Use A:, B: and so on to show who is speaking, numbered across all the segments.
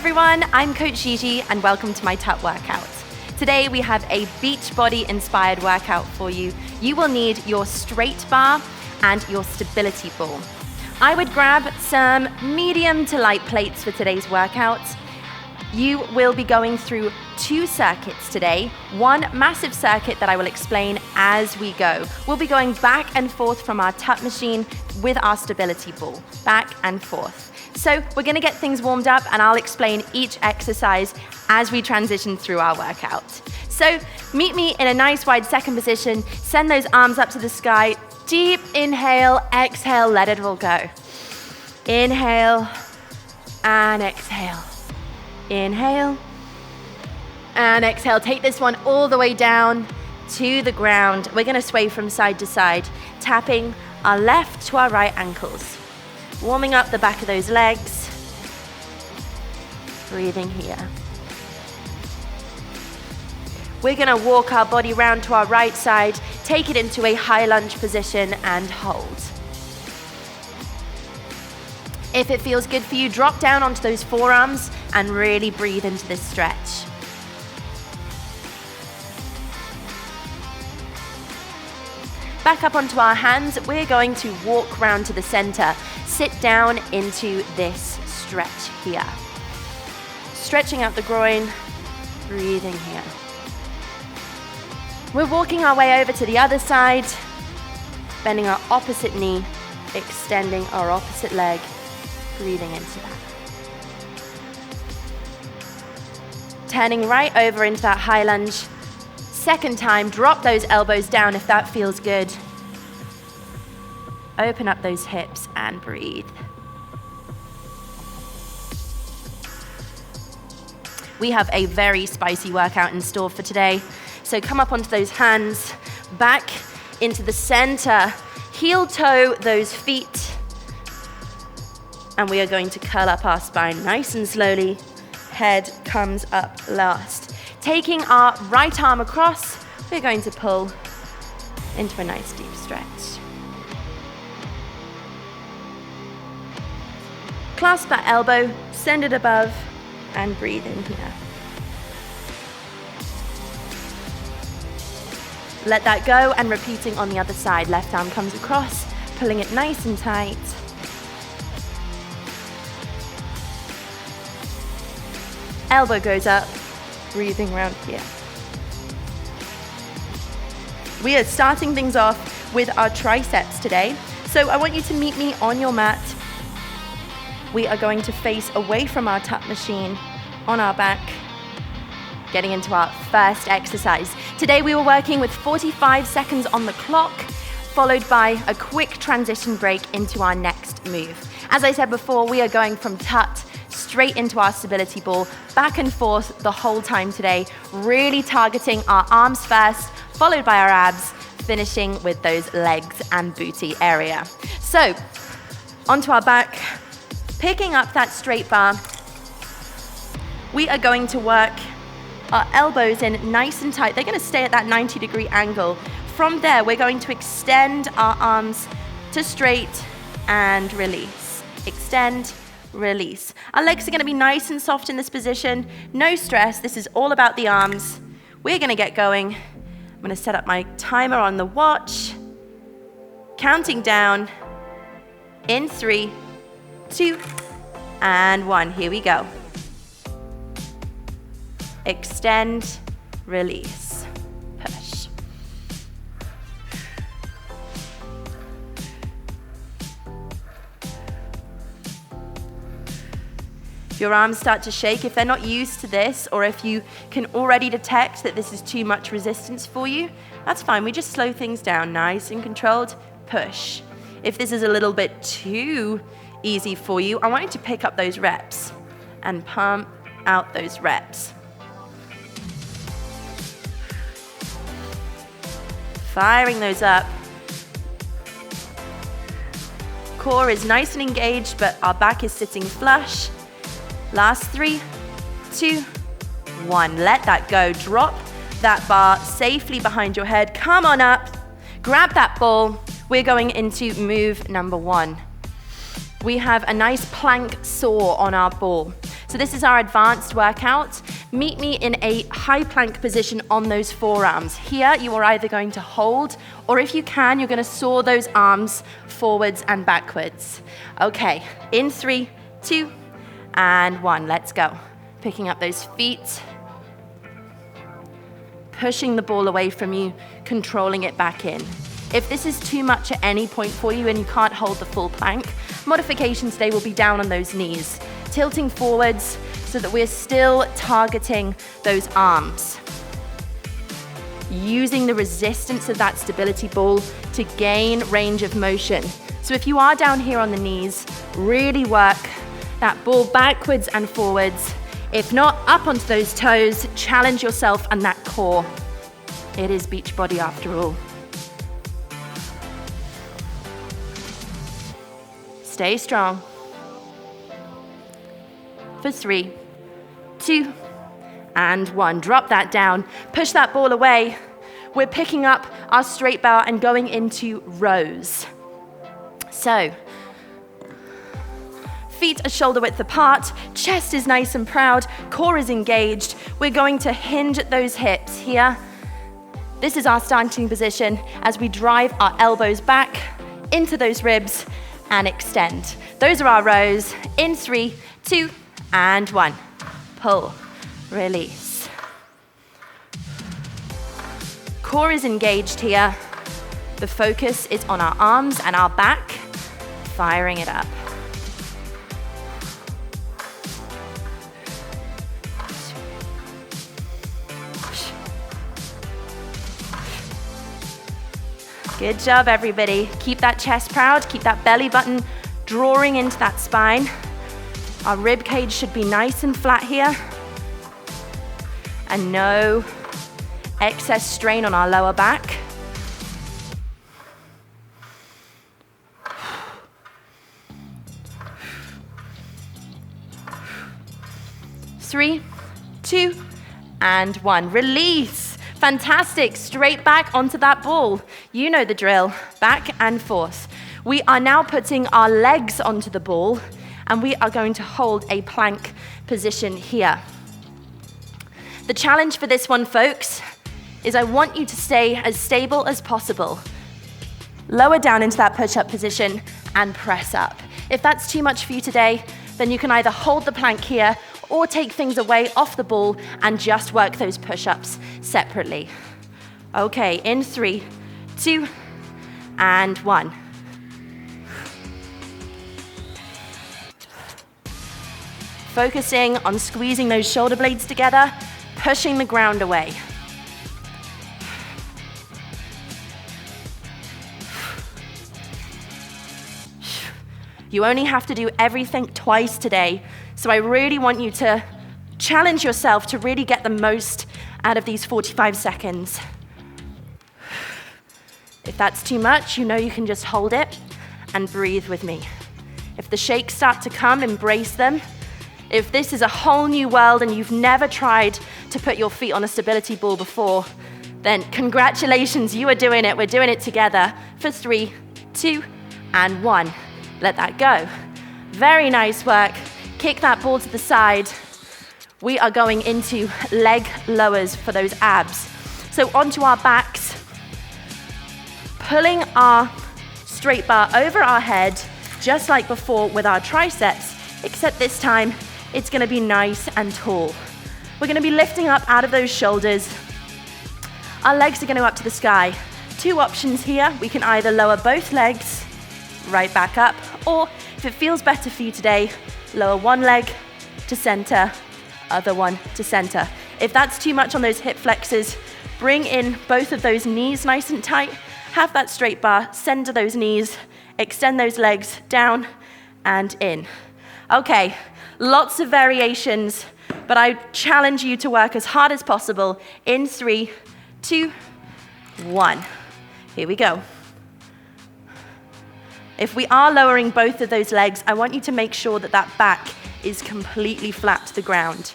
A: everyone, I'm Coach Gigi and welcome to my TUT workout. Today we have a beach body inspired workout for you. You will need your straight bar and your stability ball. I would grab some medium to light plates for today's workout. You will be going through 2 circuits today, one massive circuit that I will explain as we go. We'll be going back and forth from our TUT machine with our stability ball, back and forth. So we're gonna get things warmed up and I'll explain each exercise as we transition through our workout. So meet me in a nice wide second position, send those arms up to the sky, deep inhale, exhale, let it all go. Inhale and exhale. Inhale and exhale. Take this one all the way down to the ground. We're gonna sway from side to side, tapping our left to our right ankles. Warming up the back of those legs. Breathing here. We're gonna walk our body round to our right side, take it into a high lunge position and hold. If it feels good for you, drop down onto those forearms and really breathe into this stretch. Back up onto our hands, we're going to walk round to the center. Sit down into this stretch here. Stretching out the groin, breathing here. We're walking our way over to the other side, bending our opposite knee, extending our opposite leg, breathing into that. Turning right over into that high lunge. Second time, drop those elbows down if that feels good. Open up those hips and breathe. We have a very spicy workout in store for today. So come up onto those hands, back into the center, heel toe those feet. And we are going to curl up our spine nice and slowly. Head comes up last. Taking our right arm across, we're going to pull into a nice deep stretch. Clasp that elbow, send it above, and breathe in here. Let that go and repeating on the other side. Left arm comes across, pulling it nice and tight. Elbow goes up, breathing around here. We are starting things off with our triceps today. So I want you to meet me on your mat. We are going to face away from our TUT machine on our back, getting into our first exercise. Today we were working with 45 seconds on the clock, followed by a quick transition break into our next move. As I said before, we are going from TUT straight into our stability ball, back and forth the whole time today, really targeting our arms first, followed by our abs, finishing with those legs and booty area. So, onto our back, picking up that straight bar, we are going to work our elbows in nice and tight. They're gonna stay at that 90-degree angle. From there, we're going to extend our arms to straight and release. Extend, release. Our legs are gonna be nice and soft in this position. No stress, this is all about the arms. We're gonna get going. I'm gonna set up my timer on the watch. Counting down in 3, 2, and 1. Here we go. Extend, release, push. If your arms start to shake, if they're not used to this, or if you can already detect that this is too much resistance for you, that's fine. We just slow things down, nice and controlled, push. If this is a little bit too easy for you, I want you to pick up those reps and pump out those reps. Firing those up. Core is nice and engaged, but our back is sitting flush. Last 3, 2, 1. Let that go. Drop that bar safely behind your head. Come on up. Grab that ball. We're going into move number 1. We have a nice plank saw on our ball. So this is our advanced workout. Meet me in a high plank position on those forearms. Here, you are either going to hold, or if you can, you're gonna soar those arms forwards and backwards. Okay, in 3, 2, and 1, let's go. Picking up those feet, pushing the ball away from you, controlling it back in. If this is too much at any point for you and you can't hold the full plank, modification today will be down on those knees, tilting forwards so that we're still targeting those arms. Using the resistance of that stability ball to gain range of motion. So if you are down here on the knees, really work that ball backwards and forwards. If not, up onto those toes, challenge yourself and that core. It is Beachbody after all. Stay strong. For 3, 2, and 1. Drop that down. Push that ball away. We're picking up our straight bar and going into rows. So, feet are shoulder width apart, chest is nice and proud, core is engaged. We're going to hinge at those hips here. This is our starting position as we drive our elbows back into those ribs and extend. Those are our rows. In 3, 2, and 1. Pull, release. Core is engaged here. The focus is on our arms and our back, firing it up. Good job, everybody. Keep that chest proud, keep that belly button drawing into that spine. Our rib cage should be nice and flat here. And no excess strain on our lower back. Three, 2, and 1. Release. Fantastic, straight back onto that ball. You know the drill, back and forth. We are now putting our legs onto the ball and we are going to hold a plank position here. The challenge for this one, folks, is I want you to stay as stable as possible. Lower down into that push-up position and press up. If that's too much for you today, then you can either hold the plank here or take things away off the ball and just work those push-ups separately. Okay, in 3, 2, and 1. Focusing on squeezing those shoulder blades together, pushing the ground away. You only have to do everything twice today. So I really want you to challenge yourself to really get the most out of these 45 seconds. If that's too much, you know you can just hold it and breathe with me. If the shakes start to come, embrace them. If this is a whole new world and you've never tried to put your feet on a stability ball before, then congratulations, you are doing it. We're doing it together for 3, 2, and 1. Let that go. Very nice work. Kick that ball to the side. We are going into leg lowers for those abs. So onto our backs, pulling our straight bar over our head, just like before with our triceps, except this time, it's gonna be nice and tall. We're gonna be lifting up out of those shoulders. Our legs are gonna go up to the sky. 2 options here. We can either lower both legs, right back up, or if it feels better for you today, lower one leg to center, other one to center. If that's too much on those hip flexors, bring in both of those knees nice and tight, have that straight bar, center those knees, extend those legs down and in. Okay, lots of variations, but I challenge you to work as hard as possible in 3, 2, 1. Here we go. If we are lowering both of those legs, I want you to make sure that that back is completely flat to the ground.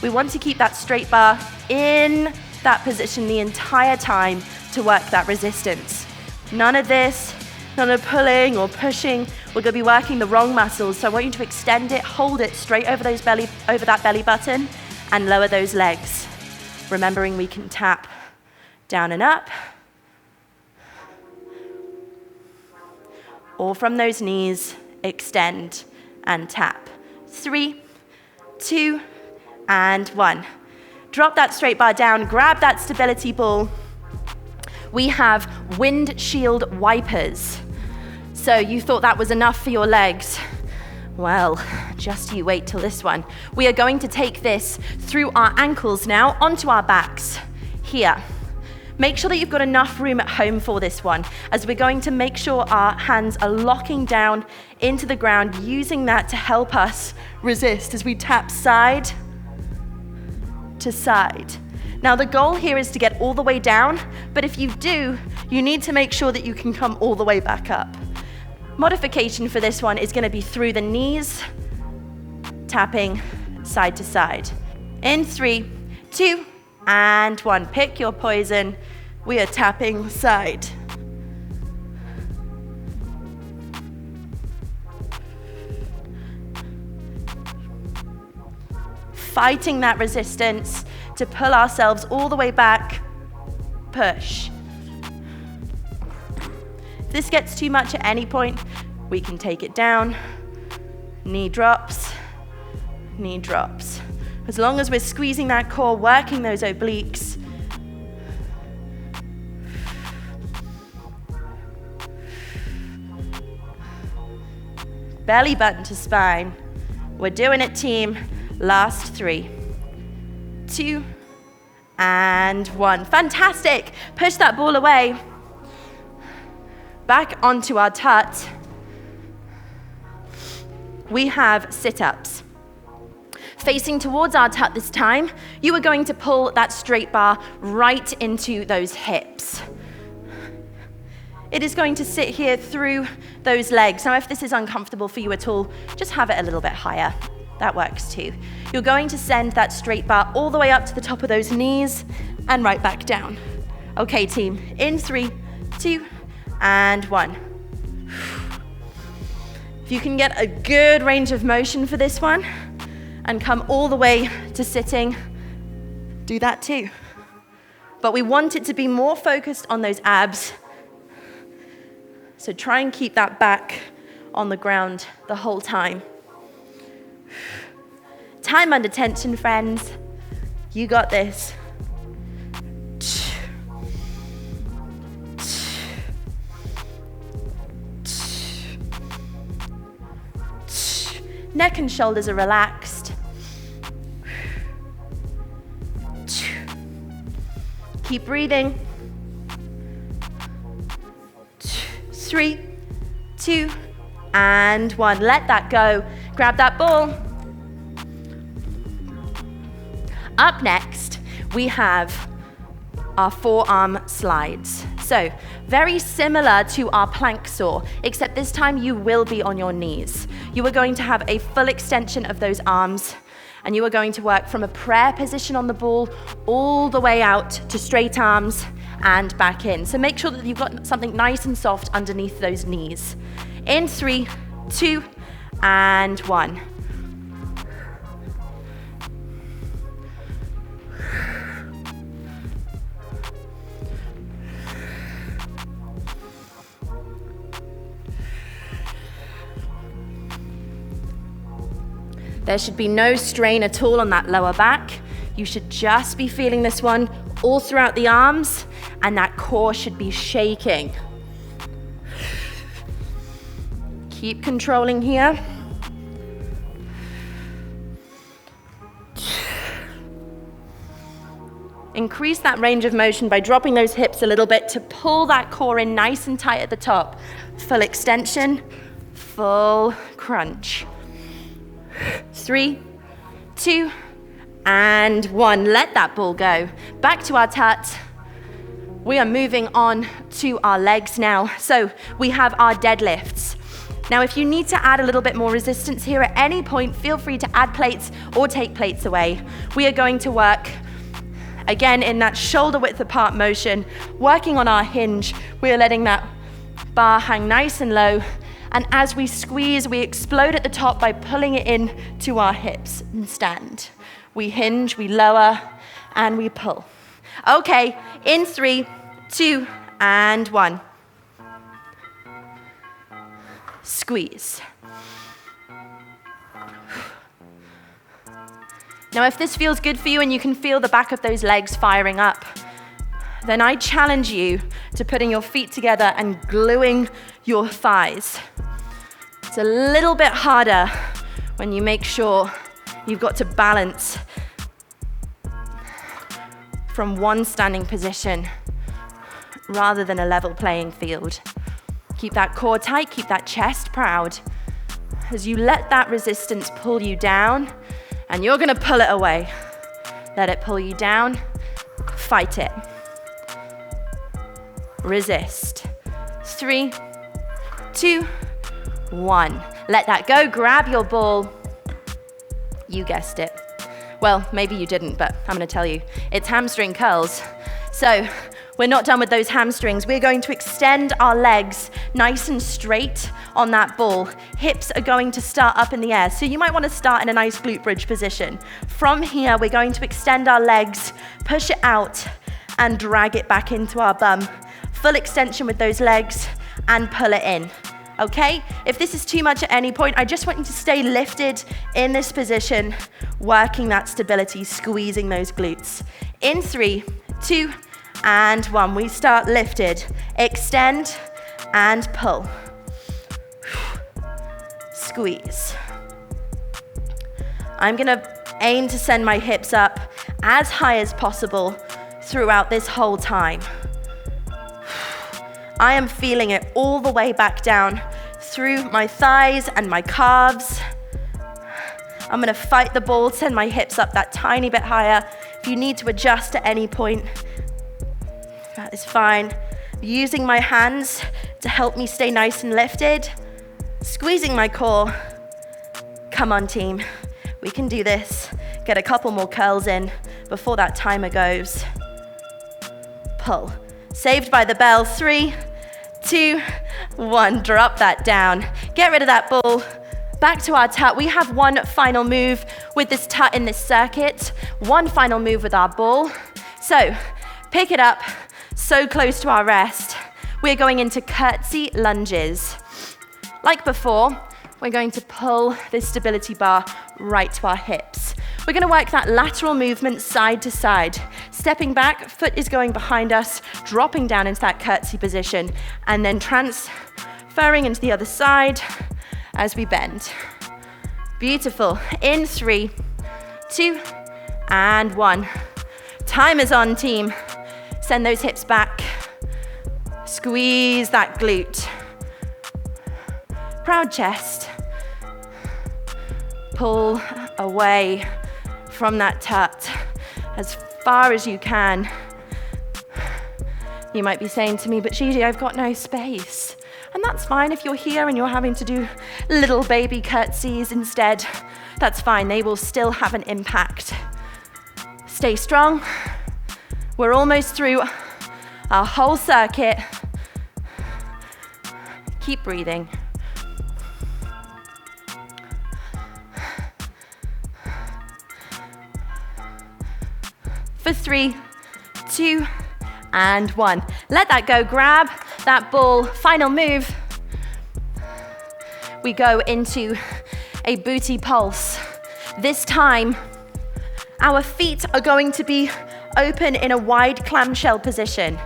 A: We want to keep that straight bar in that position the entire time to work that resistance. None of this, none of pulling or pushing. We're gonna be working the wrong muscles. So I want you to extend it, hold it straight over that belly button and lower those legs. Remembering we can tap down and up, or from those knees, extend and tap. 3, 2, and 1. Drop that straight bar down, grab that stability ball. We have windshield wipers. So you thought that was enough for your legs. Well, just you wait till this one. We are going to take this through our ankles now onto our backs. Here. Make sure that you've got enough room at home for this one, as we're going to make sure our hands are locking down into the ground, using that to help us resist as we tap side to side. Now the goal here is to get all the way down, but if you do, you need to make sure that you can come all the way back up. Modification for this one is going to be through the knees, tapping side to side. In 3, 2, and 1. Pick your poison. We are tapping side. Fighting that resistance to pull ourselves all the way back. Push. If this gets too much at any point, we can take it down. Knee drops, knee drops. As long as we're squeezing that core, working those obliques. Belly button to spine. We're doing it, team. Last 3, 2, and 1. Fantastic. Push that ball away. Back onto our TUT. We have sit-ups. Facing towards our TUT this time, you are going to pull that straight bar right into those hips. It is going to sit here through those legs. Now, if this is uncomfortable for you at all, just have it a little bit higher. That works too. You're going to send that straight bar all the way up to the top of those knees and right back down. Okay, team, in 3, 2, and 1. If you can get a good range of motion for this one and come all the way to sitting, do that too. But we want it to be more focused on those abs. So try and keep that back on the ground the whole time. Time under tension, friends. You got this. Neck and shoulders are relaxed. Keep breathing. 3, 2, and 1. Let that go. Grab that ball. Up next, we have our forearm slides. So, very similar to our plank saw, except this time you will be on your knees. You are going to have a full extension of those arms, and you are going to work from a prayer position on the ball all the way out to straight arms and back in. So make sure that you've got something nice and soft underneath those knees. In 3, 2, and 1. There should be no strain at all on that lower back. You should just be feeling this one all throughout the arms, and that core should be shaking. Keep controlling here. Increase that range of motion by dropping those hips a little bit to pull that core in nice and tight at the top. Full extension, full crunch. 3, 2, and 1. Let that ball go. Back to our TUT. We are moving on to our legs now. So we have our deadlifts. Now, if you need to add a little bit more resistance here at any point, feel free to add plates or take plates away. We are going to work, again, in that shoulder width apart motion, working on our hinge. We are letting that bar hang nice and low. And as we squeeze, we explode at the top by pulling it in to our hips and stand. We hinge, we lower, and we pull. Okay, in 3, 2, and 1. Squeeze. Now, if this feels good for you and you can feel the back of those legs firing up, then I challenge you to putting your feet together and gluing your thighs. It's a little bit harder when you make sure you've got to balance from one standing position rather than a level playing field. Keep that core tight, keep that chest proud. As you let that resistance pull you down, and you're gonna pull it away. Let it pull you down, fight it. Resist. 3, 2, 1. Let that go, grab your ball. You guessed it. Well, maybe you didn't, but I'm gonna tell you. It's hamstring curls. So, we're not done with those hamstrings. We're going to extend our legs nice and straight on that ball. Hips are going to start up in the air. So you might want to start in a nice glute bridge position. From here, we're going to extend our legs, push it out, and drag it back into our bum. Full extension with those legs, and pull it in. Okay? If this is too much at any point, I just want you to stay lifted in this position, working that stability, squeezing those glutes. In 3, 2, and 1. We start lifted. Extend and pull. Squeeze. I'm gonna aim to send my hips up as high as possible throughout this whole time. I am feeling it all the way back down through my thighs and my calves. I'm gonna fight the ball, send my hips up that tiny bit higher. If you need to adjust at any point, that is fine. Using my hands to help me stay nice and lifted. Squeezing my core. Come on, team. We can do this. Get a couple more curls in before that timer goes. Pull. Saved by the bell. 3, 2, 1. Drop that down. Get rid of that ball. Back to our TUT. We have one final move with this TUT in this circuit. One final move with our ball. So, pick it up. So close to our rest. We're going into curtsy lunges. Like before, we're going to pull this stability bar right to our hips. We're going to work that lateral movement side to side. Stepping back, foot is going behind us, dropping down into that curtsy position, and then transferring into the other side as we bend. Beautiful. In 3, 2, and 1. Time is on, team. Send those hips back. Squeeze that glute. Proud chest. Pull away from that TUT as far as you can. You might be saying to me, but Gigi, I've got no space. And that's fine if you're here and you're having to do little baby curtsies instead. That's fine, they will still have an impact. Stay strong. We're almost through our whole circuit. Keep breathing. For 3, 2, and 1. Let that go, grab that ball. Final move. We go into a booty pulse. This time, our feet are going to be open in a wide clamshell position.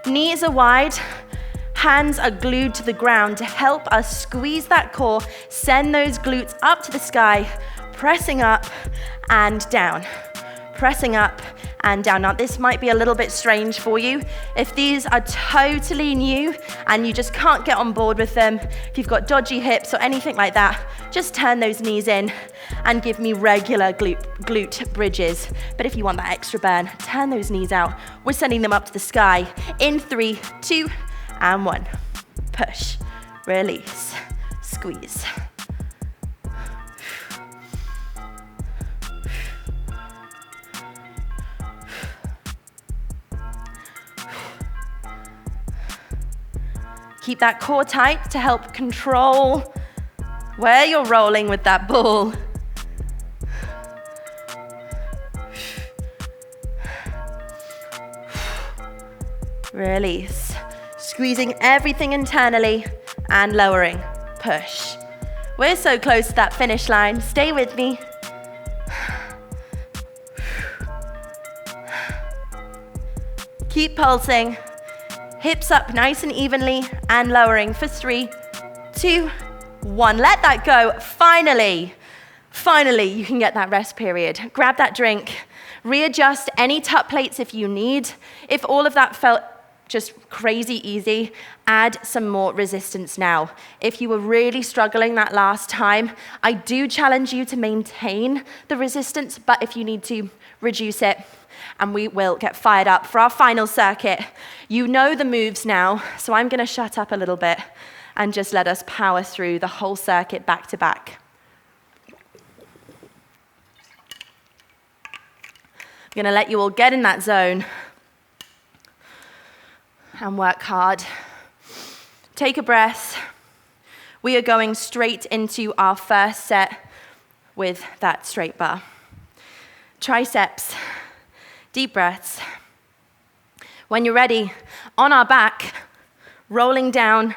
A: Knees are wide, hands are glued to the ground to help us squeeze that core, send those glutes up to the sky, pressing up and down. Pressing up and down. Now this might be a little bit strange for you. If these are totally new and you just can't get on board with them, if you've got dodgy hips or anything like that, just turn those knees in and give me regular glute bridges. But if you want that extra burn, turn those knees out. We're sending them up to the sky. In 3, 2, and 1. Push, release, squeeze. Keep that core tight to help control where you're rolling with that ball. Release. Squeezing everything internally and lowering. Push. We're so close to that finish line. Stay with me. Keep pulsing. Hips up nice and evenly and lowering for 3, 2, 1. Let that go. Finally, you can get that rest period. Grab that drink. Readjust any TUT plates if you need. If all of that felt just crazy easy, add some more resistance now. If you were really struggling that last time, I do challenge you to maintain the resistance, but if you need to, reduce it, and we will get fired up for our final circuit. You know the moves now, so I'm gonna shut up a little bit and just let us power through the whole circuit back to back. I'm gonna let you all get in that zone and work hard. Take a breath. We are going straight into our first set with that straight bar. Triceps, deep breaths. When you're ready, on our back, rolling down,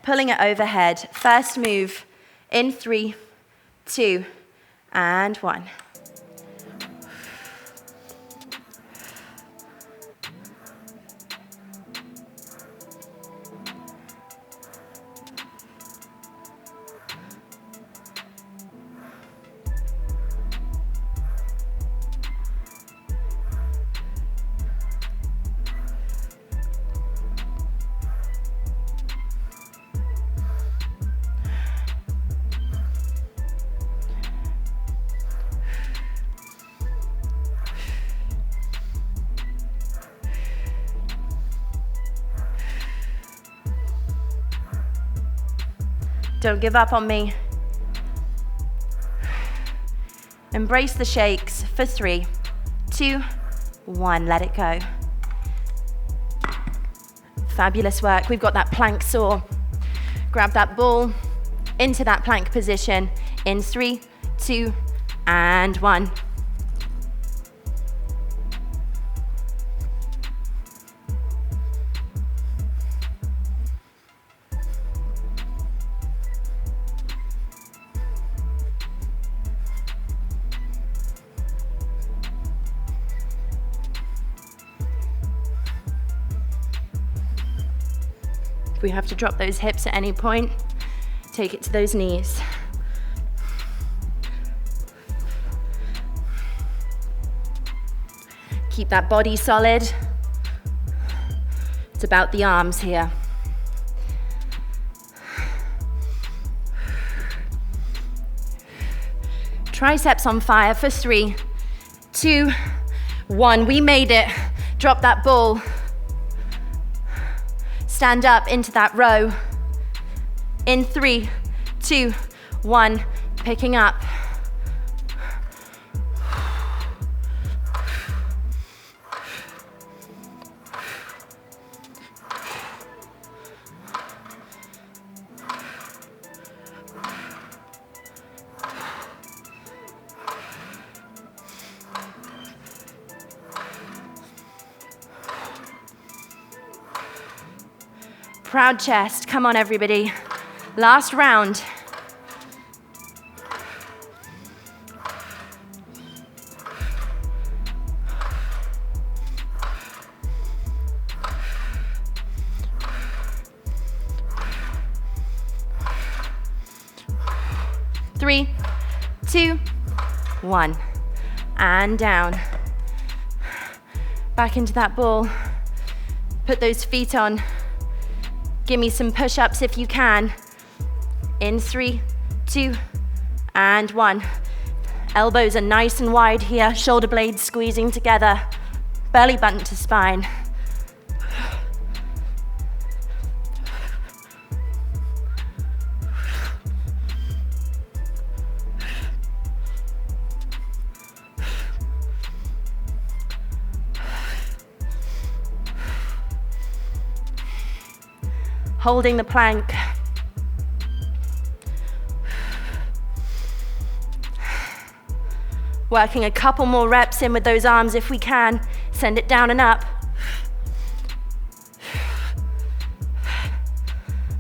A: pulling it overhead. First move in 3, 2, and 1. Don't give up on me. Embrace the shakes for 3, 2, 1. Let it go. Fabulous work. We've got that plank saw. Grab that ball into that plank position in 3, 2, and 1. If we have to drop those hips at any point, take it to those knees. Keep that body solid. It's about the arms here. Triceps on fire for 3, 2, 1. We made it. Drop that ball. Stand up into that row. In 3, 2, 1. Picking up. Proud chest. Come on, everybody. Last round. Three, 2, 1. And down. Back into that ball. Put those feet on. Give me some push-ups if you can. In 3, 2, and 1. Elbows are nice and wide here. Shoulder blades squeezing together. Belly button to spine. Holding the plank. Working a couple more reps in with those arms if we can. Send it down and up.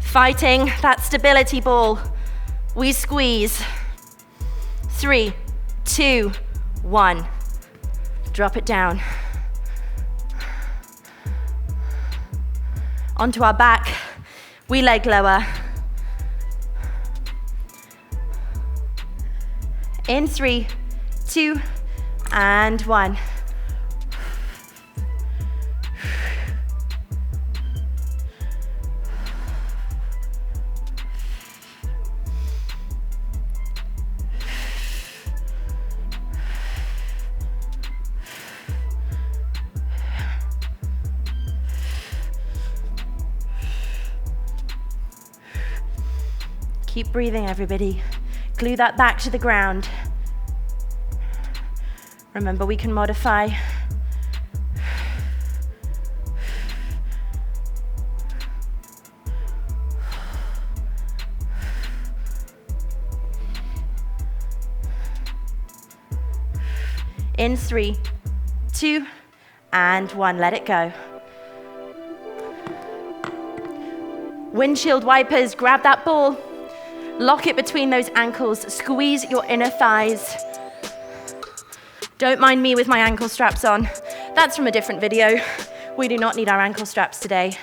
A: Fighting that stability ball. We squeeze. 3, 2, 1. Drop it down. Onto our back. We leg lower. In 3, 2, and 1. Keep breathing, everybody. Glue that back to the ground. Remember, we can modify. In 3, 2, and 1. Let it go. Windshield wipers, grab that ball. Lock it between those ankles. Squeeze your inner thighs. Don't mind me with my ankle straps on. That's from a different video. We do not need our ankle straps today.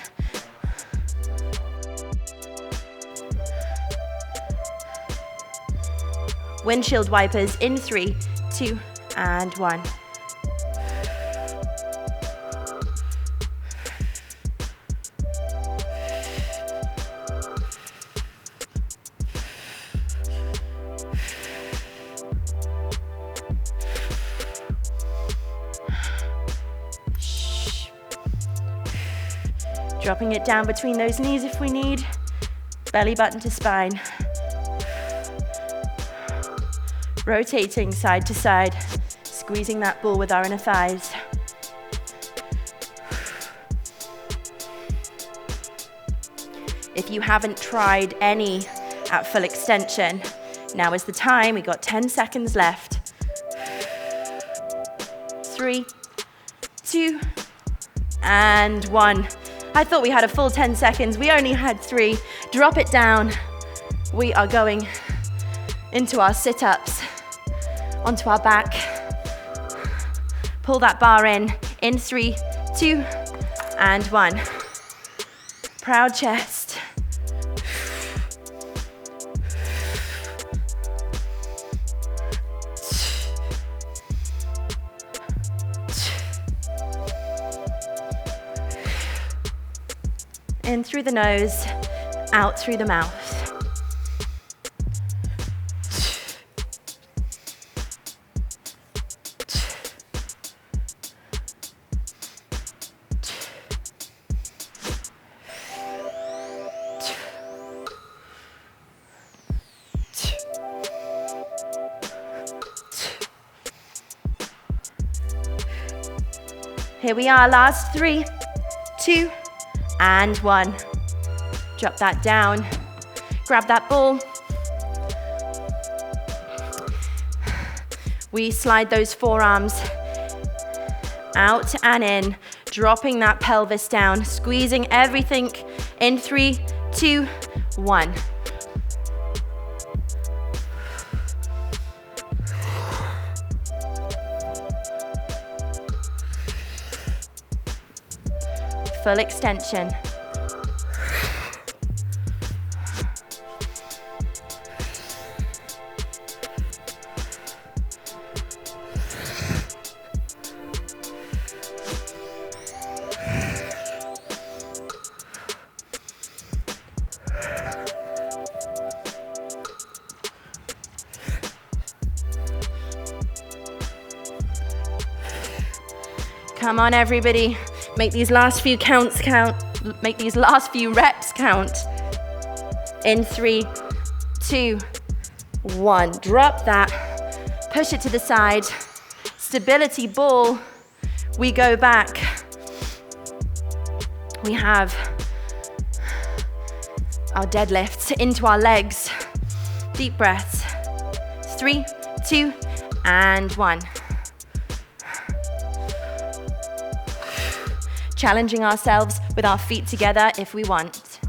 A: Windshield wipers in 3, 2, and 1. Dropping it down between those knees if we need. Belly button to spine. Rotating side to side. Squeezing that ball with our inner thighs. If you haven't tried any at full extension, now is the time. We got 10 seconds left. 3, 2, and 1. I thought we had a full 10 seconds. We only had 3. Drop it down. We are going into our sit-ups. Onto our back. Pull that bar in 3, 2, and 1. Proud chest. In through the nose, out through the mouth. Here we are, last 3, 2, and 1. Drop that down. Grab that ball. We slide those forearms out and in, dropping that pelvis down, squeezing everything in 3, 2, 1. Full extension. Come on, everybody. Make these last few counts count. Make these last few reps count. In 3, 2, 1. Drop that. Push it to the side. Stability ball. We go back. We have our deadlifts into our legs. Deep breaths. 3, 2, and 1. Challenging ourselves with our feet together if we want.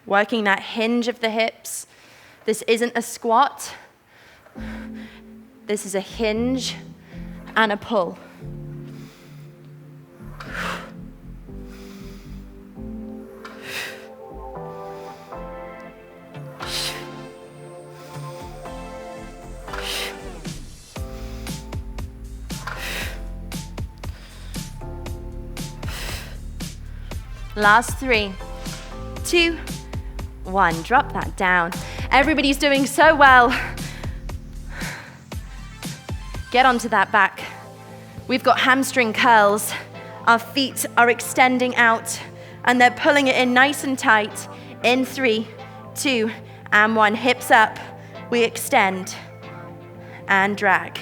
A: Working that hinge of the hips. This isn't a squat. This is a hinge and a pull. Last 3, 2, 1. Drop that down. Everybody's doing so well. Get onto that back. We've got hamstring curls. Our feet are extending out and they're pulling it in nice and tight. In 3, 2, and 1. Hips up. We extend and drag.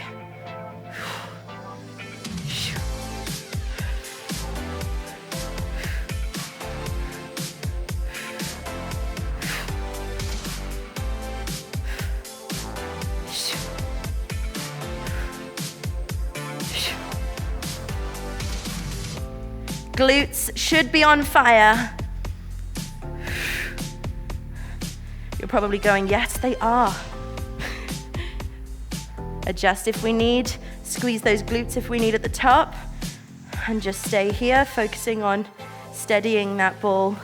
A: Glutes should be on fire. You're probably going, yes, they are. Adjust if we need, squeeze those glutes if we need at the top, and just stay here, focusing on steadying that ball.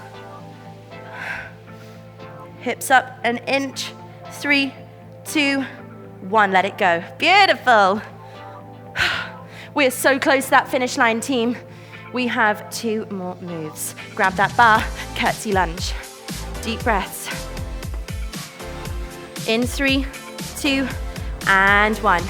A: Hips up an inch. 3, 2, 1, let it go. Beautiful. We're so close to that finish line, team. We have 2 more moves. Grab that bar, curtsy lunge. Deep breaths. In 3, 2, and 1.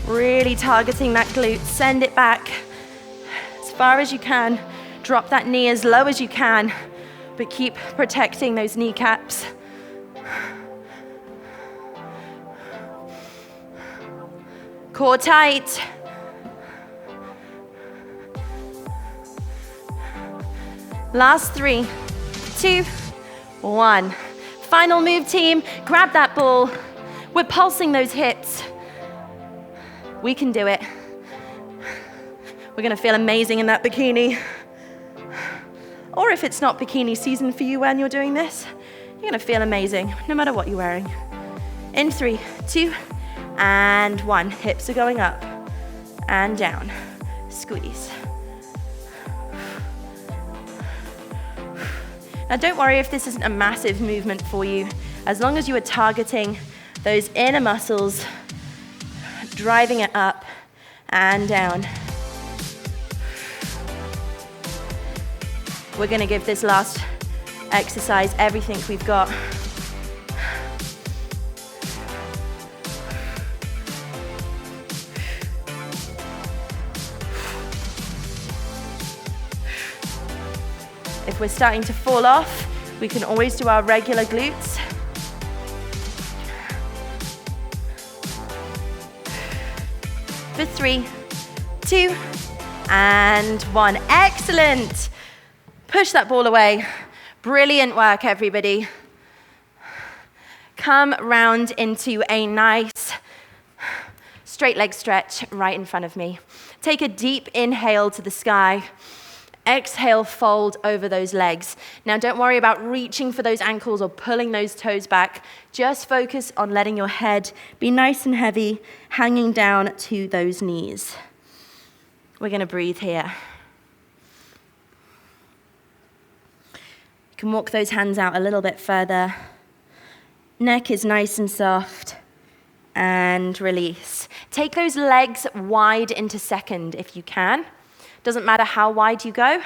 A: Really targeting that glute. Send it back as far as you can. Drop that knee as low as you can, but keep protecting those kneecaps. Core tight. Last 3, 2, 1. Final move, team. Grab that ball. We're pulsing those hips. We can do it. We're gonna feel amazing in that bikini. Or if it's not bikini season for you when you're doing this, you're gonna feel amazing no matter what you're wearing. In 3, 2, and 1. Hips are going up and down. Squeeze. Now don't worry if this isn't a massive movement for you, as long as you are targeting those inner muscles, driving it up and down. We're gonna give this last exercise everything we've got. If we're starting to fall off, we can always do our regular glutes. For 3, 2, and 1. Excellent. Push that ball away. Brilliant work, everybody. Come round into a nice straight leg stretch right in front of me. Take a deep inhale to the sky. Exhale, fold over those legs. Now don't worry about reaching for those ankles or pulling those toes back. Just focus on letting your head be nice and heavy, hanging down to those knees. We're gonna breathe here. You can walk those hands out a little bit further. Neck is nice and soft. And release. Take those legs wide into second if you can. Doesn't matter how wide you go,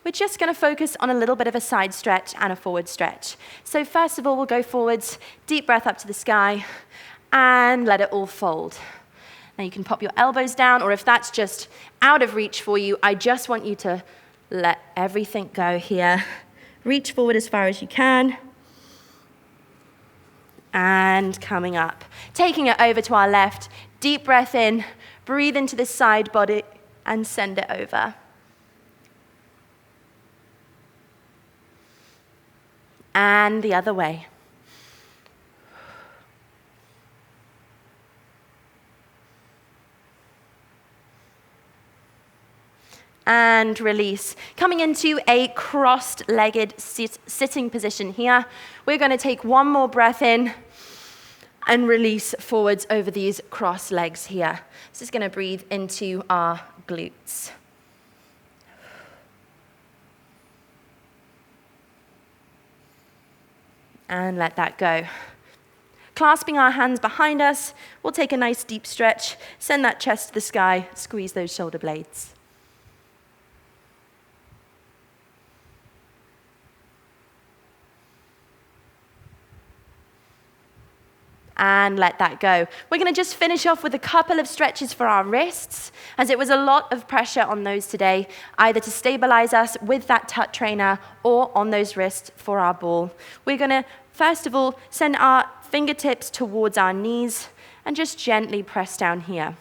A: we're just going to focus on a little bit of a side stretch and a forward stretch. So first of all, we'll go forwards, deep breath up to the sky, and let it all fold. Now you can pop your elbows down, or if that's just out of reach for you, I just want you to let everything go here. Reach forward as far as you can. And coming up. Taking it over to our left. Deep breath in. Breathe into this side body and send it over. And the other way. And release. Coming into a crossed-legged sitting position here. We're going to take one more breath in and release forwards over these cross legs here. This is going to breathe into our glutes. And let that go. Clasping our hands behind us, we'll take a nice deep stretch, send that chest to the sky, squeeze those shoulder blades. And let that go. We're going to just finish off with a couple of stretches for our wrists, as it was a lot of pressure on those today, either to stabilize us with that TUT trainer or on those wrists for our ball. We're going to, first of all, send our fingertips towards our knees and just gently press down here.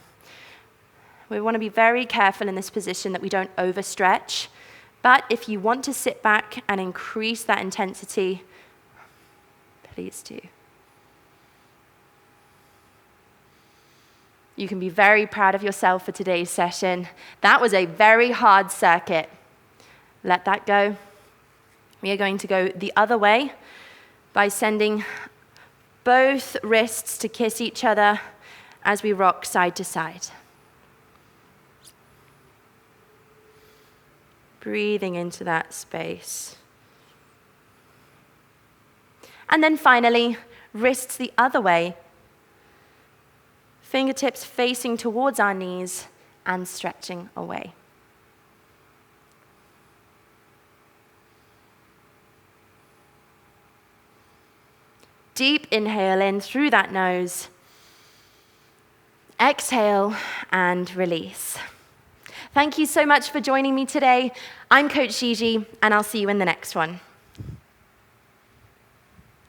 A: We want to be very careful in this position that we don't overstretch, but if you want to sit back and increase that intensity, please do. You can be very proud of yourself for today's session. That was a very hard circuit. Let that go. We are going to go the other way by sending both wrists to kiss each other as we rock side to side. Breathing into that space. And then finally, wrists the other way. Fingertips facing towards our knees and stretching away. Deep inhale in through that nose. Exhale and release. Thank you so much for joining me today. I'm Coach Gigi, and I'll see you in the next one.